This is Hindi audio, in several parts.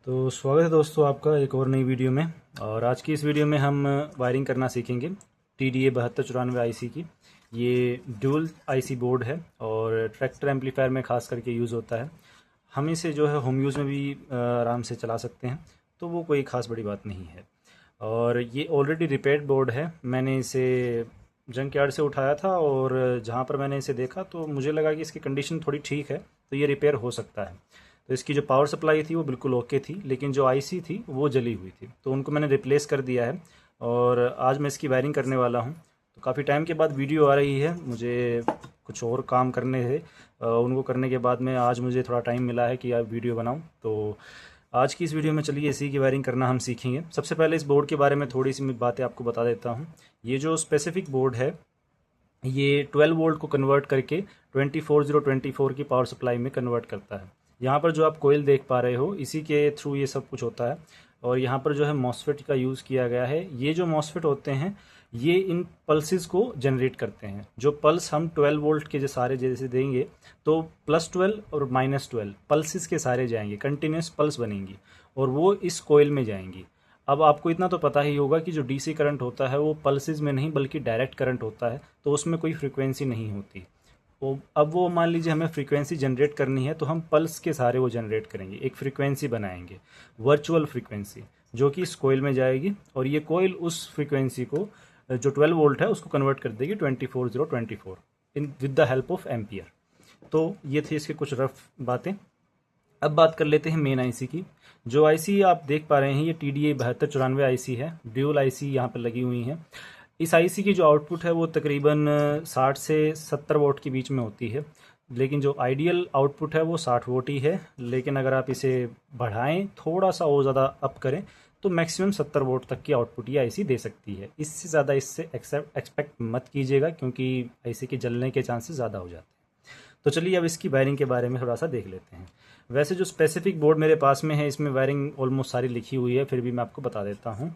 तो स्वागत है दोस्तों आपका एक और नई वीडियो में। और आज की इस वीडियो में हम वायरिंग करना सीखेंगे TDA 7294 आईसी की। ये ड्यूल आईसी बोर्ड है और ट्रैक्टर एम्पलीफायर में खास करके यूज़ होता है। हम इसे जो है होम यूज़ में भी आराम से चला सकते हैं, तो वो कोई ख़ास बड़ी बात नहीं है। और ये ऑलरेडी रिपेयर्ड बोर्ड है। मैंने इसे जंक यार्ड से उठाया था और जहाँ पर मैंने इसे देखा तो मुझे लगा कि इसकी कंडीशन थोड़ी ठीक है, तो ये रिपेयर हो सकता है। तो इसकी जो पावर सप्लाई थी वो बिल्कुल ओके थी, लेकिन जो आईसी थी वो जली हुई थी, तो उनको मैंने रिप्लेस कर दिया है। और आज मैं इसकी वायरिंग करने वाला हूँ। तो काफ़ी टाइम के बाद वीडियो आ रही है, मुझे कुछ और काम करने थे। उनको करने के बाद में आज मुझे थोड़ा टाइम मिला है कि आप वीडियो बनाऊँ। तो आज की इस वीडियो में चलिए इसी की वायरिंग करना हम सीखेंगे। सबसे पहले इस बोर्ड के बारे में थोड़ी सी मैं बातें आपको बता देता हूँ। ये जो स्पेसिफिक बोर्ड है, ये 12 वोल्ट को कन्वर्ट करके 24024 की पावर सप्लाई में कन्वर्ट करता है। यहाँ पर जो आप कोयल देख पा रहे हो, इसी के थ्रू ये सब कुछ होता है। और यहाँ पर जो है मॉसफेट का यूज़ किया गया है। ये जो मॉसफेट होते हैं, ये इन पल्सेस को जनरेट करते हैं। जो पल्स हम 12 वोल्ट के जो सारे जैसे देंगे, तो +12 और -12 पल्सेस के सारे जाएंगे, कंटिन्यूस पल्स बनेंगी और वो इस कोयल में जाएंगी। अब आपको इतना तो पता ही होगा कि जो डीसी करंट होता है वो पल्सेस में नहीं बल्कि डायरेक्ट करंट होता है, तो उसमें कोई फ्रीक्वेंसी नहीं होती। वो अब वो मान लीजिए हमें फ्रीक्वेंसी जनरेट करनी है, तो हम पल्स के सहारे वो जनरेट करेंगे, एक फ्रीक्वेंसी बनाएंगे, वर्चुअल फ्रीक्वेंसी, जो कि इस कोयल में जाएगी। और ये कोयल उस फ्रीक्वेंसी को जो 12 वोल्ट है उसको कन्वर्ट कर देगी 24024 in with the help of ampere. तो ये थी इसके कुछ रफ बातें। अब बात कर लेते हैं मेन आईसी की। जो आईसी आप देख पा रहे हैं, ये TDA 7294 आईसी है। ड्यूल आईसी यहाँ पर लगी हुई हैं। इस आईसी की जो आउटपुट है वो तकरीबन 60 से 70 वोट के बीच में होती है, लेकिन जो आइडियल आउटपुट है वो 60 वोट ही है। लेकिन अगर आप इसे बढ़ाएं, थोड़ा सा और ज़्यादा अप करें, तो मैक्सिमम 70 वोट तक की आउटपुट ये आईसी दे सकती है। इससे ज़्यादा इससे एक्सपेक्ट मत कीजिएगा, क्योंकि आईसी के जलने के चांसेस ज़्यादा हो जाते हैं। तो चलिए अब इसकी वायरिंग के बारे में थोड़ा सा देख लेते हैं। वैसे जो स्पेसिफिक बोर्ड मेरे पास में है, इसमें वायरिंग ऑलमोस्ट सारी लिखी हुई है, फिर भी मैं आपको बता देता हूँ।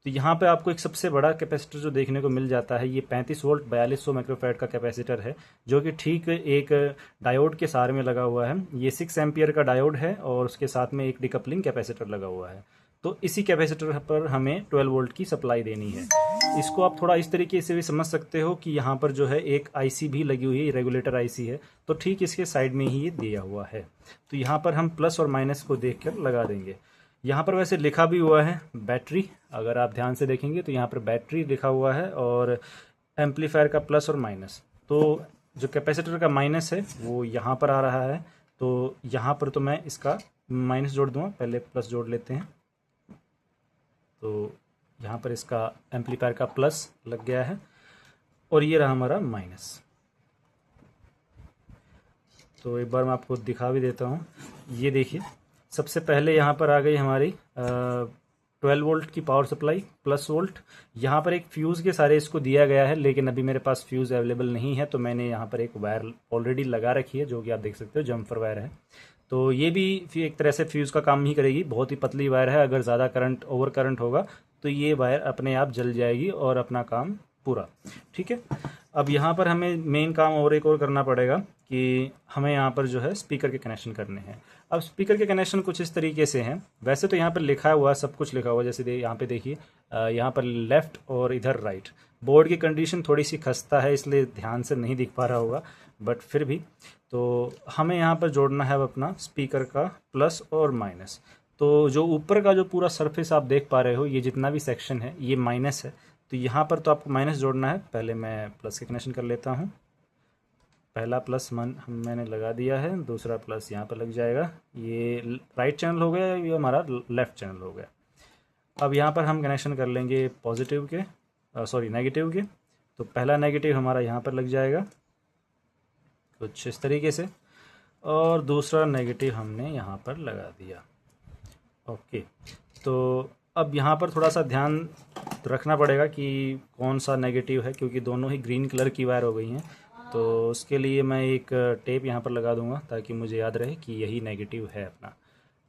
तो यहाँ पे आपको एक सबसे बड़ा कैपेसिटर जो देखने को मिल जाता है, ये 35 वोल्ट 4200 माइक्रोफैराड का कैपेसिटर है, जो कि ठीक एक डायोड के सार में लगा हुआ है। ये 6 एम्पियर का डायोड है और उसके साथ में एक डिकपलिंग कैपेसिटर लगा हुआ है। तो इसी कैपेसिटर पर हमें 12 वोल्ट की सप्लाई देनी है। इसको आप थोड़ा इस तरीके से भी समझ सकते हो कि यहाँ पर जो है एक आईसी भी लगी हुई है, रेगुलेटर आईसी है, तो ठीक इसके साइड में ही ये दिया हुआ है। तो यहाँ पर हम प्लस और माइनस को देखकर लगा देंगे। यहाँ पर वैसे लिखा भी हुआ है बैटरी, अगर आप ध्यान से देखेंगे तो यहाँ पर बैटरी लिखा हुआ है और एम्पलीफायर का प्लस और माइनस। तो जो कैपेसिटर का माइनस है वो यहाँ पर आ रहा है, तो यहाँ पर तो मैं इसका माइनस जोड़ दूंगा, पहले प्लस जोड़ लेते हैं। तो यहाँ पर इसका एम्पलीफायर का प्लस लग गया है और ये रहा हमारा माइनस। तो एक बार मैं आपको दिखा भी देता हूँ। ये देखिए, सबसे पहले यहाँ पर आ गई हमारी 12 वोल्ट की पावर सप्लाई प्लस वोल्ट। यहाँ पर एक फ्यूज़ के सारे इसको दिया गया है, लेकिन अभी मेरे पास फ्यूज़ अवेलेबल नहीं है, तो मैंने यहाँ पर एक वायर ऑलरेडी लगा रखी है, जो कि आप देख सकते हो जम्फर वायर है। तो ये भी एक तरह से फ्यूज़ का काम ही करेगी। बहुत ही पतली वायर है, अगर ज़्यादा करंट ओवर करंट होगा तो ये वायर अपने आप जल जाएगी और अपना काम पूरा। ठीक है। अब यहाँ पर हमें मेन काम और एक और करना पड़ेगा कि हमें यहाँ पर जो है स्पीकर के कनेक्शन करने हैं। अब स्पीकर के कनेक्शन कुछ इस तरीके से हैं। वैसे तो यहाँ पर लिखा हुआ सब कुछ लिखा हुआ, जैसे यहाँ पे देखिए, यहाँ पर लेफ़्ट और इधर राइट। बोर्ड की कंडीशन थोड़ी सी खस्ता है, इसलिए ध्यान से नहीं दिख पा रहा होगा, बट फिर भी तो हमें यहाँ पर जोड़ना है अपना स्पीकर का प्लस और माइनस। तो जो ऊपर का जो पूरा सरफेस आप देख पा रहे हो, ये जितना भी सेक्शन है ये माइनस है, तो यहाँ पर तो आपको माइनस जोड़ना है। पहले मैं प्लस के कनेक्शन कर लेता हूँ। पहला प्लस मैंने लगा दिया है, दूसरा प्लस यहाँ पर लग जाएगा। ये राइट चैनल हो गया, ये हमारा लेफ़्ट चैनल हो गया। अब यहाँ पर हम कनेक्शन कर लेंगे पॉजिटिव के, नेगेटिव के। तो पहला नेगेटिव हमारा यहाँ पर लग जाएगा कुछ इस तरीके से, और दूसरा नेगेटिव हमने यहाँ पर लगा दिया। ओके। तो अब यहाँ पर थोड़ा सा ध्यान रखना पड़ेगा कि कौन सा नेगेटिव है, क्योंकि दोनों ही ग्रीन कलर की वायर हो गई हैं। तो उसके लिए मैं एक टेप यहाँ पर लगा दूँगा, ताकि मुझे याद रहे कि यही नेगेटिव है अपना।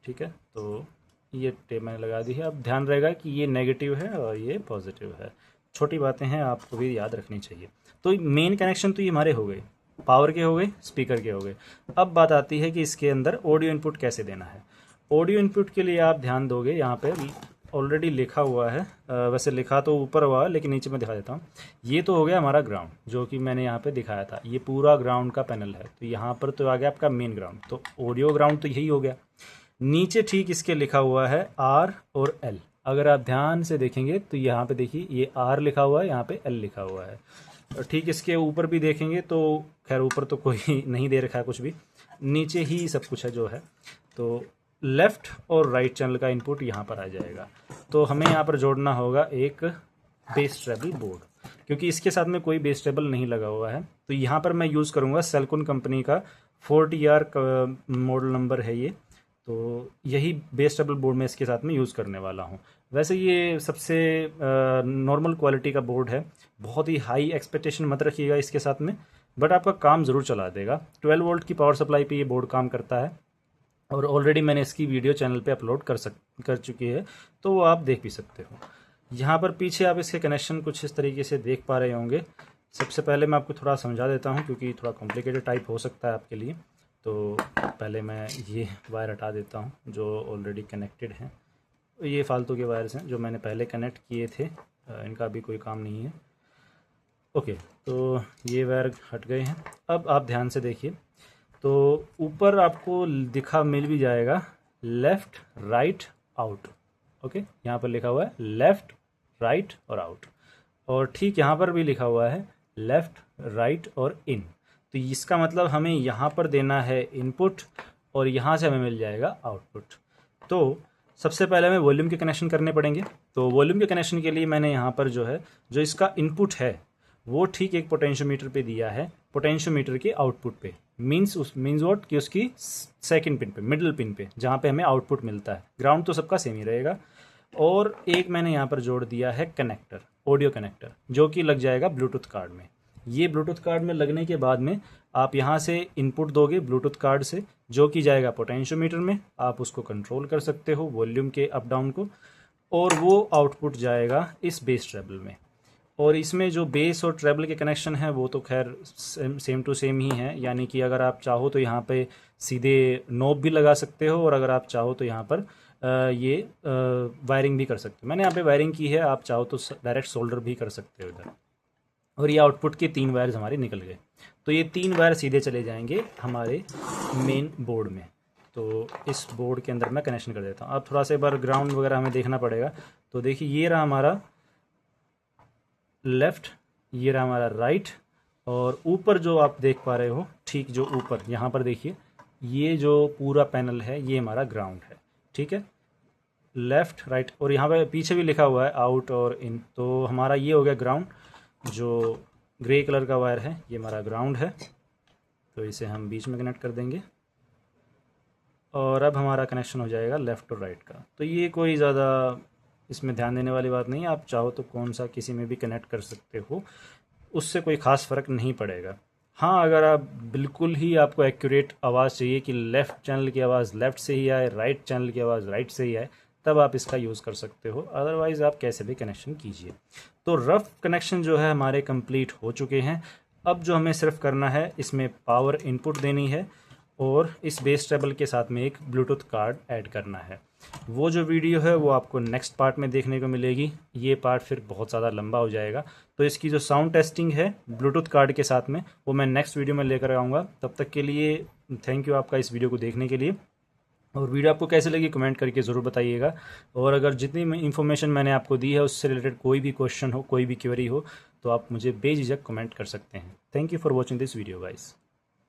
ठीक है। तो ये टेप मैंने लगा दी है। अब ध्यान रहेगा कि ये नेगेटिव है और ये पॉजिटिव है। छोटी बातें हैं, आपको भी याद रखनी चाहिए। तो मेन कनेक्शन तो ये हमारे हो गए, पावर के हो गए, स्पीकर के हो गए। अब बात आती है कि इसके अंदर ऑडियो इनपुट कैसे देना है। ऑडियो इनपुट के लिए आप ध्यान दोगे, यहाँ पे ऑलरेडी लिखा हुआ है, वैसे लिखा तो ऊपर हुआ है लेकिन नीचे मैं दिखा देता हूँ। ये तो हो गया हमारा ग्राउंड, जो कि मैंने यहाँ पे दिखाया था, ये पूरा ग्राउंड का पैनल है। तो यहाँ पर तो आ गया आपका मेन ग्राउंड, तो ऑडियो ग्राउंड तो यही हो गया। नीचे ठीक इसके लिखा हुआ है आर और एल। अगर आप ध्यान से देखेंगे तो यहाँ पे देखिए ये आर लिखा हुआ है, यहाँ पे एल लिखा हुआ है। और ठीक इसके ऊपर भी देखेंगे तो खैर ऊपर तो कोई नहीं दे रखा है कुछ भी, नीचे ही सब कुछ है जो है। तो लेफ़्ट और राइट चैनल का इनपुट यहाँ पर आ जाएगा। तो हमें यहाँ पर जोड़ना होगा एक बेस ट्रेबल बोर्ड, क्योंकि इसके साथ में कोई बेस ट्रेबल नहीं लगा हुआ है। तो यहाँ पर मैं यूज़ करूँगा सेल्कॉन कंपनी का 40R का मॉडल नंबर है ये, तो यही बेस ट्रेबल बोर्ड मैं इसके साथ में यूज़ करने वाला हूँ। वैसे ये सबसे नॉर्मल क्वालिटी का बोर्ड है, बहुत ही हाई एक्सपेक्टेशन मत रखिएगा इसके साथ में, बट आपका काम ज़रूर चला देगा। 12 वोल्ट की पावर सप्लाई पे ये बोर्ड काम करता है और ऑलरेडी मैंने इसकी वीडियो चैनल पे अपलोड कर चुकी है, तो वो आप देख भी सकते हो। यहाँ पर पीछे आप इसके कनेक्शन कुछ इस तरीके से देख पा रहे होंगे। सबसे पहले मैं आपको थोड़ा समझा देता हूँ, क्योंकि थोड़ा कॉम्प्लिकेटेड टाइप हो सकता है आपके लिए। तो पहले मैं ये वायर हटा देता हूँ जो ऑलरेडी कनेक्टेड हैं। ये फालतू के वायर्स हैं जो मैंने पहले कनेक्ट किए थे, इनका भी कोई काम नहीं है। ओके, तो ये वायर हट गए हैं। अब आप ध्यान से देखिए, तो ऊपर आपको दिखा मिल भी जाएगा लेफ़्ट राइट आउट। ओके, यहाँ पर लिखा हुआ है लेफ़्ट राइट और आउट, और ठीक यहाँ पर भी लिखा हुआ है लेफ़्ट राइट और इन। तो इसका मतलब हमें यहाँ पर देना है इनपुट और यहाँ से हमें मिल जाएगा आउटपुट। तो सबसे पहले हमें वॉल्यूम के कनेक्शन करने पड़ेंगे। तो वॉल्यूम के कनेक्शन के लिए मैंने यहाँ पर जो है, जो इसका इनपुट है वो ठीक एक पोटेंशियोमीटर पे दिया है, पोटेंशियोमीटर के आउटपुट पे, मीन्स व्हाट कि उसकी सेकंड पिन पे, मिडिल पिन पे, जहाँ पे हमें आउटपुट मिलता है। ग्राउंड तो सबका सेम ही रहेगा। और एक मैंने यहाँ पर जोड़ दिया है कनेक्टर, ऑडियो कनेक्टर, जो कि लग जाएगा ब्लूटूथ कार्ड में। ये ब्लूटूथ कार्ड में लगने के बाद में आप यहाँ से इनपुट दोगे ब्लूटूथ कार्ड से, जो कि जाएगा पोटेंशियोमीटर में। आप उसको कंट्रोल कर सकते हो वॉल्यूम के अप डाउन को, और वो आउटपुट जाएगा इस बेस ट्रेबल में। और इसमें जो बेस और ट्रेबल के कनेक्शन है वो तो खैर सेम टू सेम ही है, यानी कि अगर आप चाहो तो यहाँ पे सीधे नॉब भी लगा सकते हो, और अगर आप चाहो तो यहाँ पर ये वायरिंग भी कर सकते हो। मैंने यहाँ पे वायरिंग की है, आप चाहो तो डायरेक्ट सोल्डर भी कर सकते हो इधर। और ये आउटपुट के 3 वायर्स हमारे निकल गए। तो ये 3 वायर सीधे चले जाएंगे हमारे मेन बोर्ड में। तो इस बोर्ड के अंदर मैं कनेक्शन कर देता हूँ। अब थोड़ा सा एक बार ग्राउंड वगैरह हमें देखना पड़ेगा। तो देखिए ये रहा हमारा लेफ़्ट, ये रहा हमारा राइट, और ऊपर जो आप देख पा रहे हो, ठीक जो ऊपर यहाँ पर देखिए, ये जो पूरा पैनल है ये हमारा ग्राउंड है। ठीक है, लेफ़्ट राइट, और यहाँ पे पीछे भी लिखा हुआ है आउट और इन। तो हमारा ये हो गया ग्राउंड, जो ग्रे कलर का वायर है ये हमारा ग्राउंड है। तो इसे हम बीच में कनेक्ट कर देंगे, और अब हमारा कनेक्शन हो जाएगा लेफ़्ट और राइट का। तो ये कोई ज़्यादा इसमें ध्यान देने वाली बात नहीं है, आप चाहो तो कौन सा किसी में भी कनेक्ट कर सकते हो, उससे कोई ख़ास फ़र्क नहीं पड़ेगा। हाँ, अगर आप बिल्कुल ही आपको एक्यूरेट आवाज़ चाहिए कि लेफ़्ट चैनल की आवाज़ लेफ़्ट से ही आए, राइट चैनल की आवाज़ राइट से ही आए, तब आप इसका यूज़ कर सकते हो। अदरवाइज़ आप कैसे भी कनेक्शन कीजिए। तो रफ़ कनेक्शन जो है हमारे कंप्लीट हो चुके हैं। अब जो हमें सिर्फ करना है, इसमें पावर इनपुट देनी है और इस बेस ट्रेबल के साथ में एक ब्लूटूथ कार्ड ऐड करना है। वो जो वीडियो है वो आपको नेक्स्ट पार्ट में देखने को मिलेगी। ये पार्ट फिर बहुत ज़्यादा लंबा हो जाएगा, तो इसकी जो साउंड टेस्टिंग है ब्लूटूथ कार्ड के साथ में, वो मैं नेक्स्ट वीडियो में लेकर आऊँगा। तब तक के लिए थैंक यू आपका इस वीडियो को देखने के लिए। और वीडियो आपको कैसे लगी कमेंट करके ज़रूर बताइएगा। और अगर जितनी इन्फॉर्मेशन मैंने आपको दी है उससे रिलेटेड कोई भी क्वेश्चन हो, कोई भी क्वेरी हो, तो आप मुझे बेझिझक कमेंट कर सकते हैं। Thank you for watching this video guys.